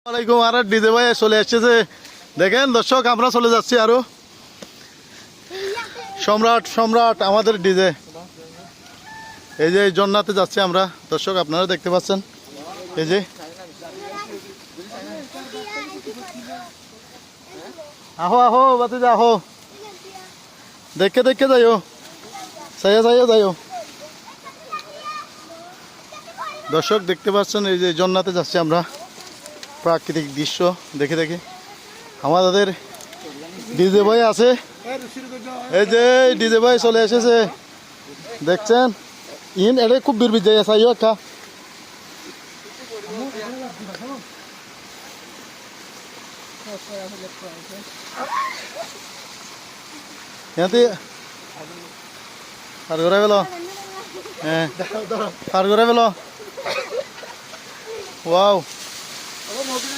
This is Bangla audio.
আলাইকুম। আর ডিজে ভাই চলে আসছে, দেখেন দর্শক, আমরা চলে যাচ্ছি আরো। সম্রাট সম্রাট আমাদের ডিজে, এই যে জন্নাতে যাচ্ছি আমরা দর্শক, আপনারা দেখতে পাচ্ছেন। এই যে আহো আহো বাতিজা আহো, দেখে দেখে যাইও, চাইয়া চাইয়া যাইও। দর্শক দেখতে পাচ্ছেন, এই যে জন্নাতে যাচ্ছি আমরা, প্রাকৃতিক দৃশ্য দেখে দেখে। আমাদের ডিজে ভাই আছে, এই যে ডিজে ভাই চলে এসেছে, দেখছেন। ইন এটা খুব বিরবির যাই চাইও একটা। পার করে পেল, হ্যাঁ পার করে পেল। ওয়াও।